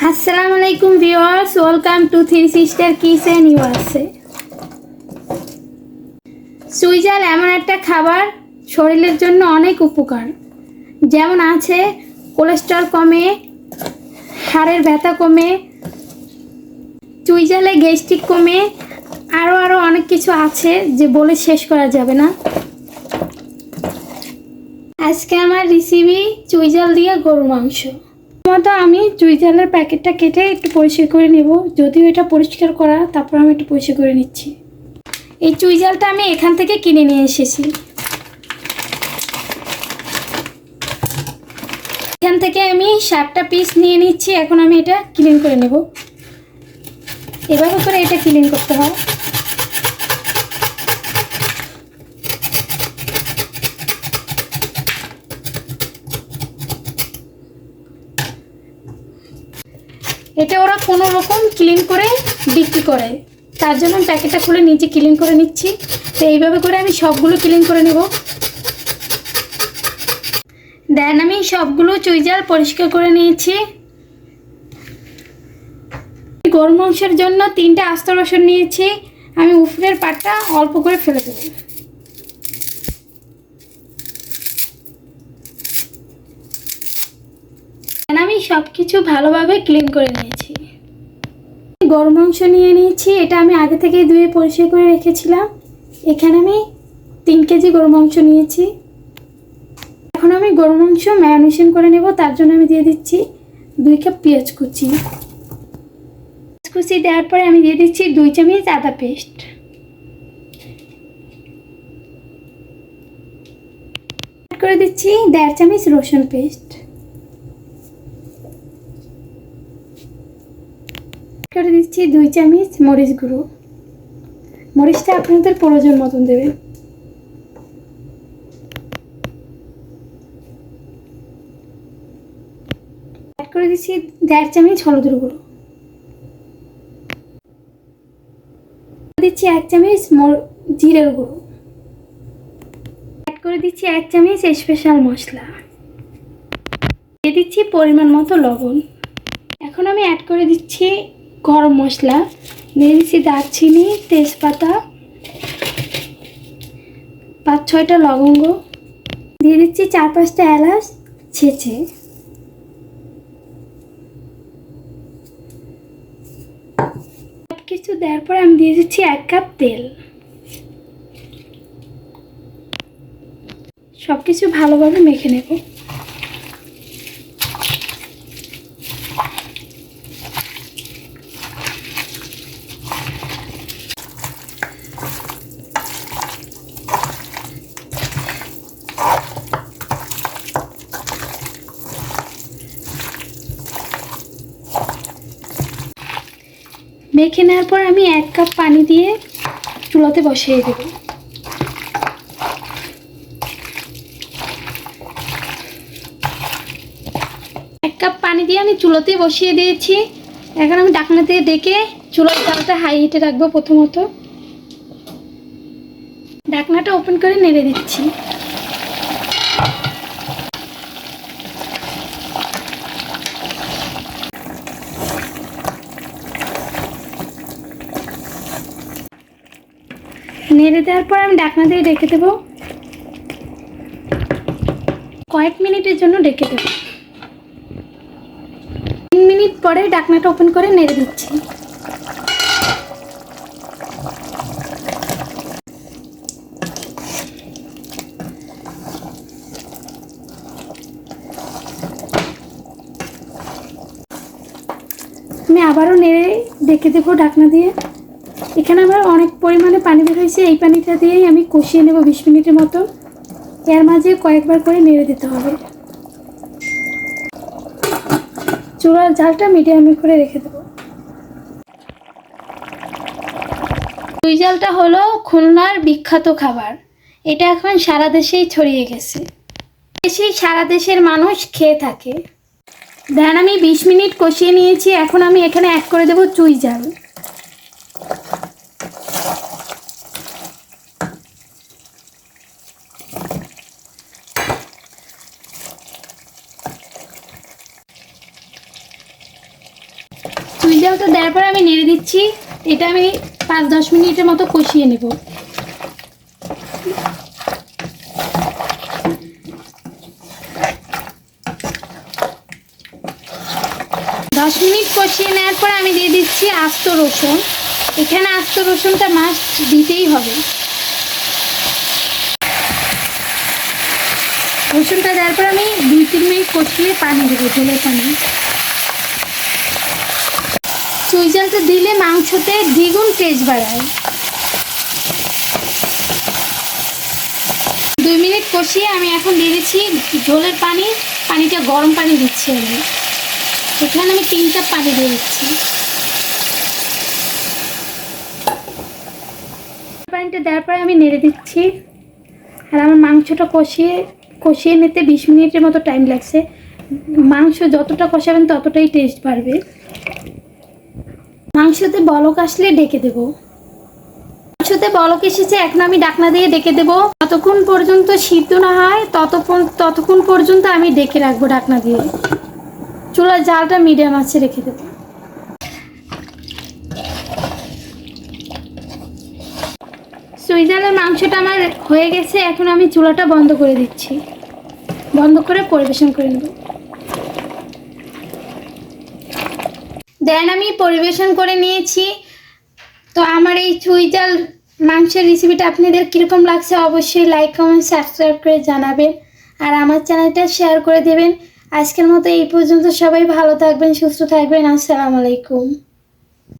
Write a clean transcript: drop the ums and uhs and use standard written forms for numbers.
আসসালামু আলাইকুম viewers, welcome to three sister kitchen USA. সুইজাল এমন একটা খাবার শরীরের জন্য অনেক উপকার। যেমন আছে কোলেস্ট্রল কমে, হাড়ের ব্যথা কমে, চুইজালে গ্যাস্ট্রিক কমে, আরও অনেক কিছু আছে যে বলে শেষ করা যাবে না। আজকে আমার রেসিপি চুইজাল দিয়ে গরুর মাংস। প্রথমত আমি চুইজালের প্যাকেটটা কেটে একটু পরিষ্কার করে নেব, যদিও এটা পরিষ্কার করা, তারপর আমি একটু পরিষ্কার করে নিচ্ছি। এই চুইজালটা আমি এখান থেকে কিনে নিয়ে এসেছি। এখান থেকে আমি 7টা পিস নিয়ে নিচ্ছি। এখন আমি এটা ক্লিন করে নেব। এভাবে করে এটা ক্লিন করতে হয়। এটা ওরা কোনো রকম ক্লিন করে বিক্রি করে, তার জন্য আমি প্যাকেটটা খুলে নিচে ক্লিন করে নিচ্ছি। তো এইভাবে করে আমি সবগুলো ক্লিন করে নেব। দেন আমি সবগুলো চুইজাল পরিষ্কার করে নিয়েছি। গরুর মাংসের জন্য 3টে আস্ত রসুন নিয়েছি। আমি উপরের পাটটা অল্প করে ফেলে দেব। আমি সব কিছু ভালোভাবে ক্লিন করে নিয়েছি। গরুর মাংস নিয়ে নিয়েছি। এটা আমি আগে থেকেই ধুয়ে পরিষ্কার করে রেখেছিলাম। এখানে আমি 3 কেজি গরুর মাংস নিয়েছি। এখন আমি গরুর মাংস ম্যারিনেশন করে নেব। তার জন্য আমি দিয়ে দিচ্ছি 2 কাপ পেঁয়াজ কুচি। কুচি দেওয়ার পরে আমি দিয়ে দিচ্ছি 2 চামচ আদা পেস্ট। করে দিচ্ছি 1.5 চামচ রসুন পেস্ট। করে দিচ্ছি 2 চামচ মরিচ গুঁড়ো। মরিচটা আপনাদের প্রয়োজন মতন দেবেন। অ্যাড করে দিচ্ছি 1.5 চামচ হলুদের গুঁড়ো। দিচ্ছি 1 চামচ জিরের গুঁড়ো। অ্যাড করে দিচ্ছি 1 চামচ স্পেশাল মশলা। দিয়ে দিচ্ছি পরিমাণ মতো লবণ। এখন আমি অ্যাড করে দিচ্ছি গরম মশলা। দিয়ে দিচ্ছি দারচিনি, তেজপাতা, 5-6টা লবঙ্গ। দিয়ে দিচ্ছি 4-5টা এলাচ ছেঁচে। সব কিছু দেওয়ার পরে আমি দিয়ে দিচ্ছি 1 কাপ তেল। সব কিছু ভালোভাবে মেখে নেব। মেখে নেওয়ার পর আমি 1 কাপ পানি দিয়ে চুলাতে বসিয়ে দেব। 1 কাপ পানি দিয়ে আমি চুলাতে বসিয়ে দিয়েছি। এখন আমি ঢাকনা দিয়ে ডেকে চুলার জালটা হাই হিটে রাখবো। প্রথমত ঢাকনাটা ওপেন করে নেড়ে দিচ্ছি। নেড়ে দেওয়ার পর আমি ঢাকনা দিয়ে ঢেকে দেব। কয়েক মিনিটের জন্য ঢেকে দেব। 3 মিনিট পরে ঢাকনাটা ওপেন করে নেড়ে দিচ্ছি। আমি আবারও নেড়ে ঢেকে দেবো ঢাকনা দিয়ে। এখানে আমার অনেক পরিমাণে পানি বের হয়েছে। এই পানিটা দিয়েই আমি কষিয়ে নেব 20 মিনিটের মতো। এর মাঝে কয়েকবার করে নেড়ে দিতে হবে। চুলার জালটা মিডিয়ামে করে রেখে দেব। চুইজালটা হলো খুলনার বিখ্যাত খাবার। এটা এখন সারা দেশেই ছড়িয়ে গেছে। সারা দেশের মানুষ খেয়ে থাকে। দেন আমি 20 মিনিট কষিয়ে নিয়েছি। এখন আমি এখানে অ্যাড করে দেব চুইজাল। চুইঝালটা দেওয়ার পর আমি নেড়ে দিচ্ছি। এটা আমি 5-10 মিনিটের মতো কষিয়ে নেব। দশ মিনিট কষিয়ে নেওয়ার পর আমি দিয়ে দিচ্ছি আস্ত রসুন। এখানে আস্ত রসুনটা মাস্ট দিতেই হবে। রসুনটা দেওয়ার পর আমি 2-3 মিনিট কষিয়ে পানি দেবো, ঝোলের পানি। চুইঝালটা দিলে মাংসতে দ্বিগুণ টেস্ট বাড়ায়। 2 মিনিট কষিয়ে আমি এখন দিয়ে দিচ্ছি ঝোলের পানি। পানিটা গরম পানি দিচ্ছি আমি। এখানে আমি 3 কাপ পানি দিয়ে দিচ্ছি। পানিটা দেওয়ার পরে আমি নেড়ে দিচ্ছি। আর আমার মাংসটা কষিয়ে নিতে 20 মিনিটের মতো টাইম লাগছে। মাংস যতটা কষাবেন ততটাই টেস্ট বাড়বে। মাংসতে বলক আসলে ডেকে দেব। মাংসতে বলক এসেছে, এখন আমি ঢাকনা দিয়ে ডেকে দেব। ততক্ষণ পর্যন্ত সিদ্ধ না হয় ততক্ষণ পর্যন্ত আমি ডেকে রাখবো ঢাকনা দিয়ে। চুলার জালটা মিডিয়াম আঁচে রেখে দেবো। চুইঝালের মাংসটা আমার হয়ে গেছে, এখন আমি চুলাটা বন্ধ করে দিচ্ছি। বন্ধ করে পরিবেশন করে নেব। দেন আমি পরিবেশন করে নিয়েছি। তো আমার এই চুইঝাল মাংসের রেসিপিটা আপনাদের কীরকম লাগছে অবশ্যই লাইক কমেন্ট সাবস্ক্রাইব করে জানাবেন। আর আমার চ্যানেলটা শেয়ার করে দেবেন। আজকের মতো এই পর্যন্ত। সবাই ভালো থাকবেন, সুস্থ থাকবেন। আসসালামু আলাইকুম।